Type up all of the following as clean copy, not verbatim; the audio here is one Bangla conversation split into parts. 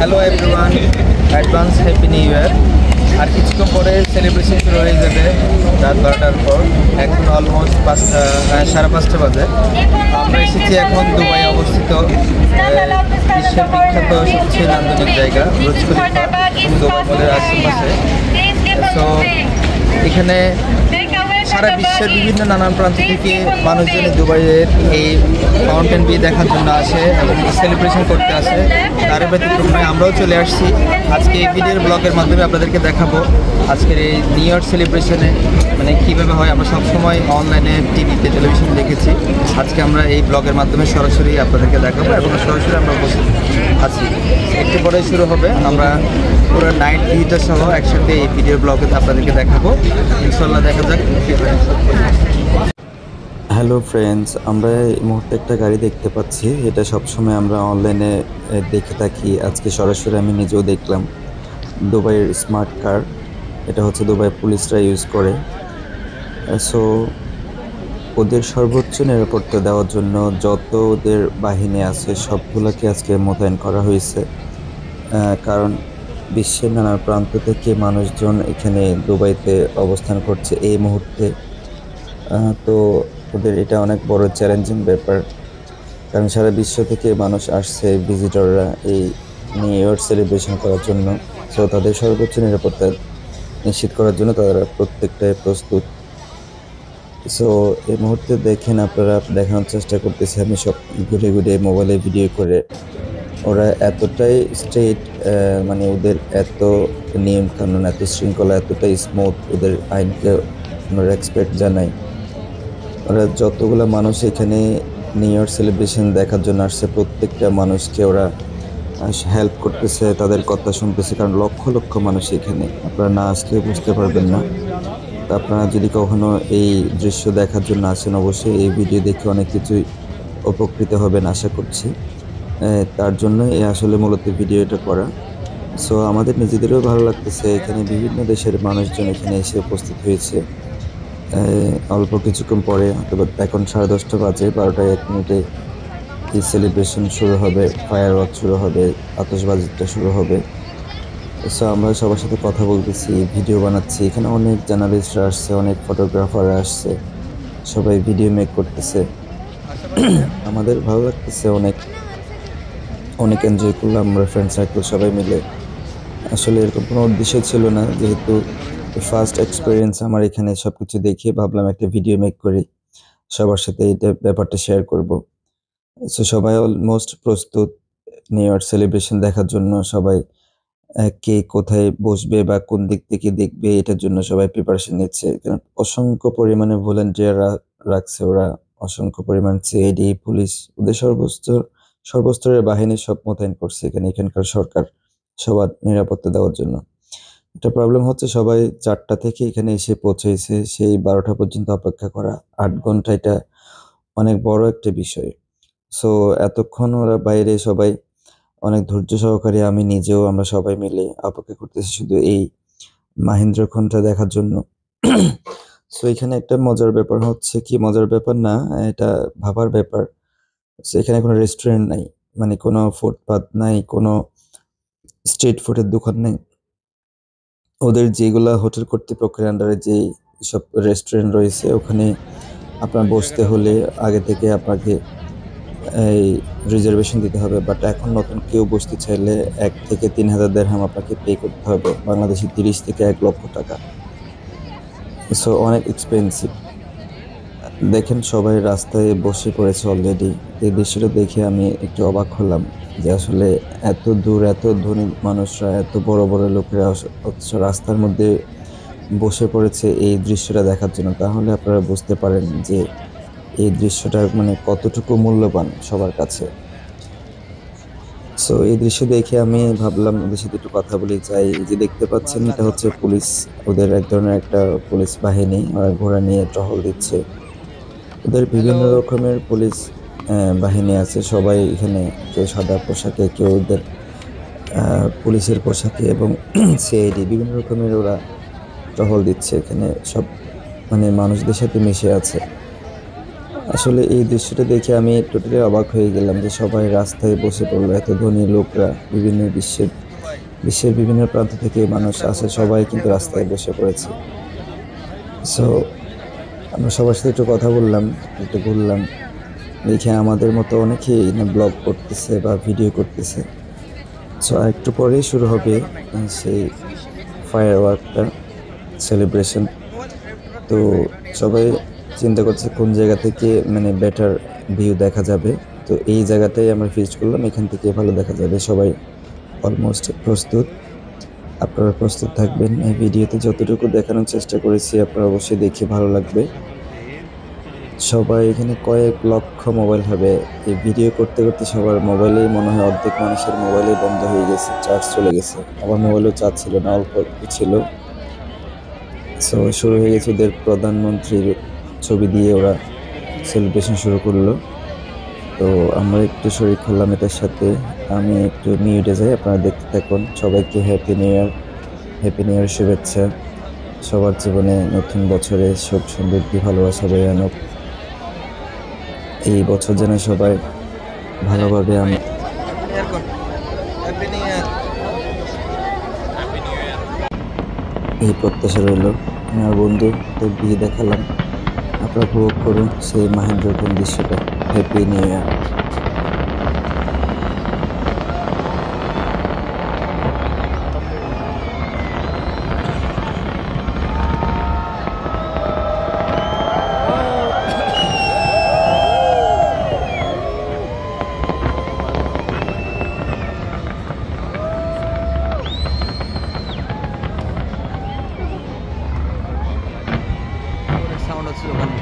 Hello everyone, advance happy new year. আর কিছুক্ষণ পরে সেলিব্রেশন শুরু হয়ে যাবে রাত 12টার পর। এখন অলমোস্ট 5টা, 5:30 বাজে। আমরা এসেছি এখন দুবাই অবস্থিত বিশ্বের বিখ্যাত সবচেয়ে নান্দনিক জায়গা বুর্জ খলিফা দুবাই মলের আশেপাশে। তো এখানে সারা বিশ্বের বিভিন্ন নানান প্রান্ত থেকে মানুষজন দুবাইয়ের এই মাউন্টেন ভিউ দেখার জন্য আসে এবং সেলিব্রেশন করতে আসে। তার ব্যতিক্রম নয়, আমরাও চলে আসছি। আজকে এই ভিডিওর ব্লগের মাধ্যমে আপনাদেরকে দেখাবো আজকের এই নিউ ইয়ার সেলিব্রেশনে মানে কীভাবে হয়। আমরা সবসময় অনলাইনে টিভিতে টেলিভিশন দেখেছি, আজকে আমরা এই ব্লগের মাধ্যমে সরাসরি আপনাদেরকে দেখাবো এবং সরাসরি আমরা বসে আছি। একটু পরে শুরু হবে, আমরা পুরো নাইট ভিউটা সহ একসাথে এই ভিডিও ব্লগে আপনাদেরকে দেখাবো। ইনশাল্লাহ দেখা যাক। হ্যালো ফ্রেন্ডস, আমরা এই মুহূর্তে একটা গাড়ি দেখতে পাচ্ছি। এটা সবসময় আমরা অনলাইনে দেখে থাকি, আজকে সরাসরি আমি নিজেও দেখলাম। দুবাইয়ের স্মার্ট কার, এটা হচ্ছে দুবাই পুলিশরা ইউজ করে। সো ওদের সর্বোচ্চ নিরাপত্তা দেওয়ার জন্য যত ওদের বাহিনী আছে সবগুলোকে আজকে মোতায়েন করা হয়েছে, কারণ বিশ্বের নানা প্রান্ত থেকে মানুষজন এখানে দুবাইতে অবস্থান করছে এই মুহূর্তে। তো ওদের এটা অনেক বড় চ্যালেঞ্জিং ব্যাপার, কারণ সারা বিশ্ব থেকে মানুষ আসছে, ভিজিটররা এই নিউ ইয়ার সেলিব্রেশন করার জন্য। সো তাদের সর্বোচ্চ নিরাপত্তা নিশ্চিত করার জন্য তারা প্রত্যেকটাই প্রস্তুত। সো এই মুহূর্তে দেখেন, আপনারা দেখানোর চেষ্টা করতেছি আমি সব ঘুরে ঘুরে মোবাইলে ভিডিও করে। ওরা এতটাই স্ট্রেট, মানে ওদের এত নিয়ম কানুন, এত শৃঙ্খলা, এতটাই স্মুথ, ওদের আইনকে আমরা রেসপেক্ট জানাই। ওরা যতগুলো মানুষ এখানে নিউ ইয়ার সেলিব্রেশন দেখার জন্য আসছে, প্রত্যেকটা মানুষকে ওরা হেল্প করতেছে, তাদের কথা শুনতেছে, কারণ লক্ষ লক্ষ মানুষ এখানে, আপনারা না আসলে বুঝতে পারবেন না। তা আপনারা যদি কখনো এই দৃশ্য দেখার জন্য আসেন, অবশ্যই এই ভিডিও দেখে অনেক কিছুই উপকৃত হবেন আশা করছি। তার জন্য আসলে মূলত ভিডিওটা করা। সো আমাদের নিজেদেরও ভালো লাগতেছে, এখানে বিভিন্ন দেশের মানুষজন এখানে এসে উপস্থিত হয়েছে। অল্প কিছুক্ষণ পরে, এখন 10:30 বাজে, 12:01 এই সেলিব্রেশন শুরু হবে, ফায়ার ওয়ার্ক শুরু হবে, আতশবাজিটা শুরু হবে। সো আমরা সবার সাথে কথা বলতেছি, ভিডিও বানাচ্ছি। এখানে অনেক জার্নালিস্টরা আসছে, অনেক ফটোগ্রাফাররা আসছে, সবাই ভিডিও মেক করতেছে। আমাদের ভালো লাগতেছে, অনেক অনেক এনজয় করলাম আমরা ফ্রেন্ড সার্কেল সবাই মিলে। আসলে এরকম কোনো উদ্দেশ্য ছিল না, যেহেতু ফার্স্ট এক্সপিরিয়েন্স আমার এখানে সব কিছু দেখে ভাবলাম একটা ভিডিও মেক করি, সবার সাথে এটা ব্যাপারটা শেয়ার করব। সো সবাই অলমোস্ট প্রস্তুত নিউ ইয়ার সেলিব্রেশন দেখার জন্য। সবাই কে কোথায় বসবে বা কোন দিক থেকে দেখবে এটার জন্য সবাই প্রিপারেশন নিচ্ছে, কারণ অসংখ্য পরিমাণে ভলেন্টিয়াররা রাখছে ওরা, অসংখ্য পরিমাণ সিআইডি, পুলিশ, ওদের সর্বস্তরের বাহিনী সব মোতায়েন করছে এখানে, এখানকার সরকার সবার নিরাপত্তা দেওয়ার জন্য। একটা প্রবলেম হচ্ছে, সবাই 4টা থেকে এখানে এসে পৌঁছেছে, সেই 12টা পর্যন্ত অপেক্ষা করা, 8 ঘন্টা, এটা অনেক বড় একটা বিষয়। সো এতক্ষণ ওরা বাইরে সবাই অনেক ধৈর্য সহকারে, আমি নিজেও, আমরা সবাই মিলে অপেক্ষা করতেছি শুধু এই মাহেন্দ্রক্ষণটা দেখার জন্য। সো এখানে একটা মজার ব্যাপার হচ্ছে, কি মজার ব্যাপার না, এটা ভাবার ব্যাপার। সো এখানে কোনো রেস্টুরেন্ট নাই, মানে কোনো ফুটপাথ নাই, কোনো স্ট্রিট ফুডের দোকান নেই। ওদের যেগুলা হোটেল কর্তৃপক্ষের আন্ডারে যে সব রেস্টুরেন্ট রয়েছে, ওখানে আপনার বসতে হলে আগে থেকে আপনাকে এই রিজার্ভেশন দিতে হবে। বাট এখন নতুন কেউ বসতে চাইলে 1 থেকে 3,000 দিরহাম আপনাকে পে করতে হবে, বাংলাদেশি 30 থেকে 1 লক্ষ টাকা। সো অনেক এক্সপেন্সিভ। দেখেন সবাই রাস্তায় বসে পড়েছে অলরেডি। এই দৃশ্যটা দেখে আমি একটু অবাক হলাম যে আসলে এত দূর, এত ধনী মানুষরা, এত বড় বড় লোকেরা রাস্তার মধ্যে বসে পড়েছে এই দৃশ্যটা দেখার জন্য। তাহলে আপনারা বুঝতে পারেন যে এই দৃশ্যটা মানে কতটুকু মূল্যবান সবার কাছে। সো এই দৃশ্য দেখে আমি ভাবলাম ওদের সাথে একটু কথা বলি যাই। যে দেখতে পাচ্ছেন, এটা হচ্ছে পুলিশ, ওদের এক ধরনের একটা পুলিশ বাহিনী, ওরা ঘোড়া নিয়ে টহল দিচ্ছে। ওদের বিভিন্ন রকমের পুলিশ বাহিনী আছে, সবাই এখানে, কেউ সাদা পোশাকে, কেউ ওদের পুলিশের পোশাকে, এবং সিআইডি, বিভিন্ন রকমের ওরা টহল দিচ্ছে এখানে, সব মানে মানুষদের সাথে মিশে আছে। আসলে এই দৃশ্যটা দেখে আমি টোটালি অবাক হয়ে গেলাম যে সবাই রাস্তায় বসে পড়লো, এত ধনী লোকরা, বিভিন্ন বিশ্বের বিভিন্ন প্রান্ত থেকে মানুষ আসে, সবাই কিন্তু রাস্তায় বসে পড়েছে। সো আমরা সবার সাথে একটু কথা বললাম, একটু ঘুরলাম, দেখে আমাদের মতো অনেকেই ব্লগ করতেছে বা ভিডিও করতেছে। সো একটু পরেই শুরু হবে সেই ফায়ার ওয়ার্কটা সেলিব্রেশন। তো সবাই চিন্তা করছে কোন জায়গা থেকে বেটার ভিউ দেখা যাবে। তো এই জায়গাটাই আমরা ফিক্সড করলাম, এখান থেকে ভালো দেখা যাবে। সবাই অলমোস্ট প্রস্তুত, আপনারা প্রস্তুত থাকবেন। এই ভিডিওতে যতটুকু দেখানোর চেষ্টা করেছি আপনারা অবশ্যই দেখে ভালো লাগবে। সবাই এখানে কয়েক লক্ষ মোবাইল হবে। এই ভিডিও করতে করতে সবার মোবাইলেই মনে হয় অর্ধেক মানুষের মোবাইলেই বন্ধ হয়ে গেছে, চার্জ চলে গেছে। আমার মোবাইলেও চার্জ ছিল না, অল্প ছিল। সো শুরু হয়ে গেছে ওদের প্রধানমন্ত্রীর ছবি দিয়ে ওরা সেলিব্রেশন শুরু করলো। তো আমরা একটু শরীর করলাম এটার সাথে। আমি একটু মিউটে যাই, আপনারা দেখতে থাকুন। সবাইকে হ্যাপি নিউ ইয়ার, হ্যাপি নিউ ইয়ার শুভেচ্ছা। সবার জীবনে নতুন বছরে সুখ সমৃদ্ধি ভালোবাসা বয়ে আনুক। এই বছর যেন সবাই ভালোভাবে এই প্রত্যাশা রইল। আমার বন্ধু তো বিয়ে দেখালাম, আপনারা উপভোগ করুন সেই মাহেন্দ্রক্ষণ দৃশ্যটা। হ্যাপি নিউ ইয়ার। সাউন্ড হচ্ছিল ওখানে।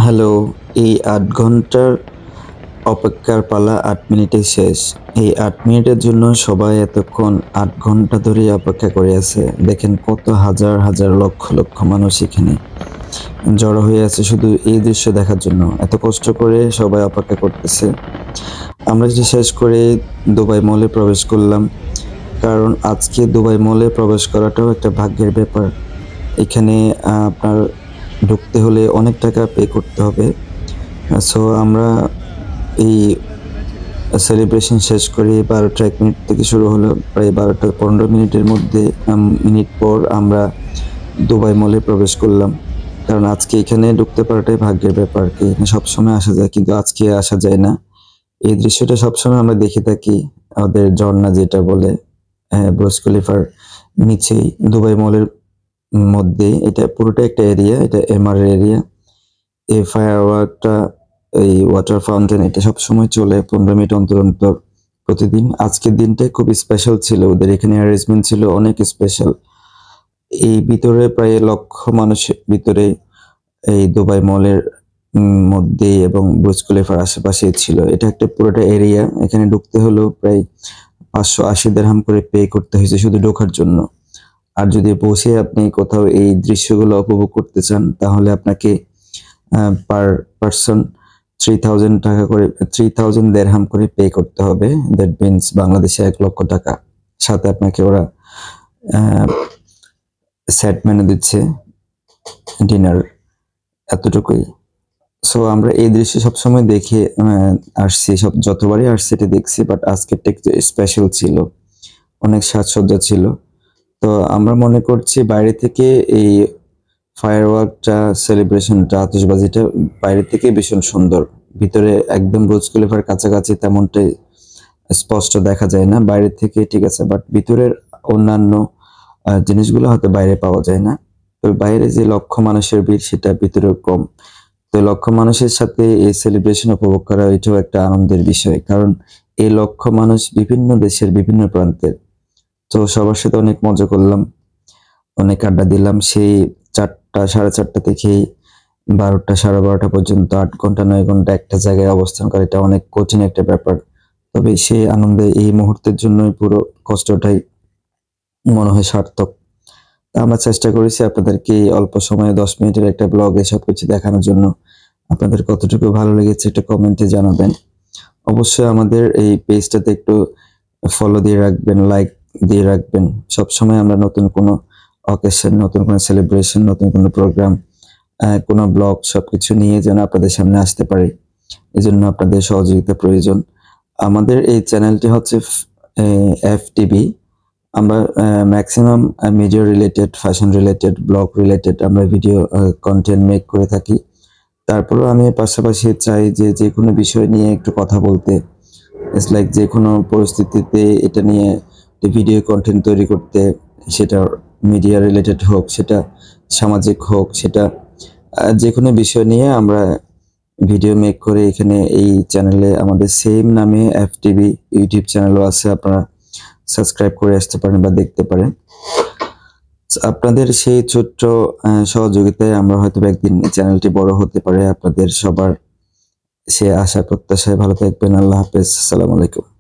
হ্যালো, এই ৮ ঘন্টার অপেক্ষার পালা ৮ মিনিটে শেষ। এই ৮ মিনিটের জন্য সবাই এতক্ষণ ৮ ঘন্টা ধরে অপেক্ষা করে আছে। দেখেন কত হাজার হাজার লক্ষ লক্ষ মানুষ এখানে জড়ো হয়ে আছে শুধু এই দৃশ্য দেখার জন্য। এত কষ্ট করে সবাই অপেক্ষা করতেছে। আমরা যেটা শেষ করে দুবাই মলে প্রবেশ করলাম, কারণ আজকে দুবাই মলে প্রবেশ করাটাও একটা ভাগ্যের ব্যাপার। এখানে আপনার ঢুকতে হলে অনেক টাকা পে করতে হবে। সো আমরা এই সেলিব্রেশন শেষ করে 12টা 1 মিনিট থেকে শুরু হলো, প্রায় 12টা 15 মিনিটের মধ্যে মিনিট পর আমরা দুবাই মলে প্রবেশ করলাম। কারণ আজকে এখানে ঢুকতে পারাটাই ভাগ্যের ব্যাপার। এখানে সবসময় আসা যায়, কিন্তু আজকে আসা যায় না। এই দৃশ্যটা সবসময় আমরা দেখে থাকি, ওদের ঝর্ণা যেটা বলে, বুর্জ খলিফার নিচেই দুবাই মলের মধ্যে। এটা পুরোটা একটা এরিয়া, এটা এমআর এরিয়া। এই ফায়ার ওয়ার্কটা, এই ওয়াটার ফাউন্টেন, এটা সবসময় চলে 15 মিনিট অন্তর অন্তর প্রতিদিন। আজকের দিনটাই খুব স্পেশাল ছিল, ওদের এখানে অ্যারেঞ্জমেন্ট ছিল অনেক স্পেশাল। এই ভিতরে প্রায় লক্ষ মানুষের ভিতরে এই দুবাই মলের মধ্যে এবং বুর্জ খলিফার আশেপাশে ছিল। এটা একটা পুরোটা এরিয়া। এখানে ঢুকতে হলো প্রায় 580 দিরহাম করে পে করতে হয়েছে শুধু ঢোকার জন্য। আর যদি পৌঁছে আপনি কোথাও এই দৃশ্যগুলো উপভোগ করতে চান, তাহলে আপনাকে পার পারসন 3000 টাকা করে, 3000 দিরহাম করে পে করতে হবে। দ্যাট মিনস বাংলাদেশে 1 লক্ষ টাকা। সাথে আপনাকে ওরা সেট মেনু দিচ্ছে, ডিনার, এতটুকুই। সো আমরা এই দৃশ্য সবসময় দেখে আসছি, যতবারই আসছি এটা দেখছি, বাট আজকেরটা একটু স্পেশাল ছিল, অনেক সাজসজ্জা ছিল। তো আমরা মনে করছি বাইরে থেকে এই ফায়ার ওয়ার্কটা, সেলিব্রেশনটা, আতশবাজিটা বাইরে থেকে ভীষণ সুন্দর। ভিতরে একদম বুর্জ খলিফার কাছাকাছি তেমনটাই স্পষ্ট দেখা যায় না। বাইরে থেকে ঠিক আছে, বাট ভিতরের অন্যান্য জিনিসগুলো হয়তো বাইরে পাওয়া যায় না। তবে বাইরে যে লক্ষ মানুষের ভিড়, সেটা ভিতরে কম। তো লক্ষ মানুষের সাথে এই সেলিব্রেশন উপভোগ করা, এটাও একটা আনন্দের বিষয়, কারণ এই লক্ষ মানুষ বিভিন্ন দেশের বিভিন্ন প্রান্তের। তো সবার সাথে অনেক মজা করলাম, অনেক আড্ডা দিলাম। সেই 4টা 4:30 থেকে 12টা 12:30 পর্যন্ত 8 ঘন্টা 9 ঘন্টা একটা জায়গায় অবস্থান করা, এটা অনেক কঠিন একটা ব্যাপার। তবে সেই আনন্দে, এই মুহূর্তের জন্যই পুরো কষ্টটাই মনে হয় সার্থক। আমরা চেষ্টা করেছি আপনাদেরকে অল্প সময়ে 10 মিনিটের একটা ব্লগে সবকিছু দেখানোর জন্য। আপনাদের কতটুকু ভালো লেগেছে একটা কমেন্টে জানাবেন। অবশ্যই আমাদের এই পেজটাতে একটু ফলো দিয়ে রাখবেন, দিয়ে রাখবেন। সবসময় আমরা নতুন কোনো অকেশন, নতুন কোনো সেলিব্রেশন, নতুন কোনো প্রোগ্রাম, কোনো ব্লগ সবকিছু নিয়ে যেন আপনাদের সামনে আসতে পারি। এজন্য আপনাদের সহযোগিতা প্রয়োজন। আমাদের এই চ্যানেলটি হচ্ছে FTV। আমরা maximum media related, fashion related, blog related আমরা ভিডিও কন্টেন্ট মেক করে থাকি। তারপরেও আমি পাশাপাশি চাই যে কোনো বিষয় নিয়ে একটু কথা বলতে। ইটস লাইক যে কোনো পরিস্থিতিতে এটা নিয়ে ভিডিও কন্টেন্ট তৈরি করতে, সেটা মিডিয়া রিলেটেড হোক, সেটা সামাজিক হোক, সেটা যে কোনো বিষয় নিয়ে আমরা ভিডিও মেক করে এখানে এই চ্যানেলে আমাদের সেম নামে FTV ইউটিউব চ্যানেলও আছে, আপনারা সাবস্ক্রাইব করে আসতে পারেন বা দেখতে পারেন। আপনাদের সেই ছোট্ট সহযোগিতায় আমরা হয়তো একদিন চ্যানেলটি বড় হতে পারে। আপনাদের সবার সে আশা প্রত্যাশায় ভালো থাকবেন। আল্লাহ হাফেজ। আসসালামু আলাইকুম।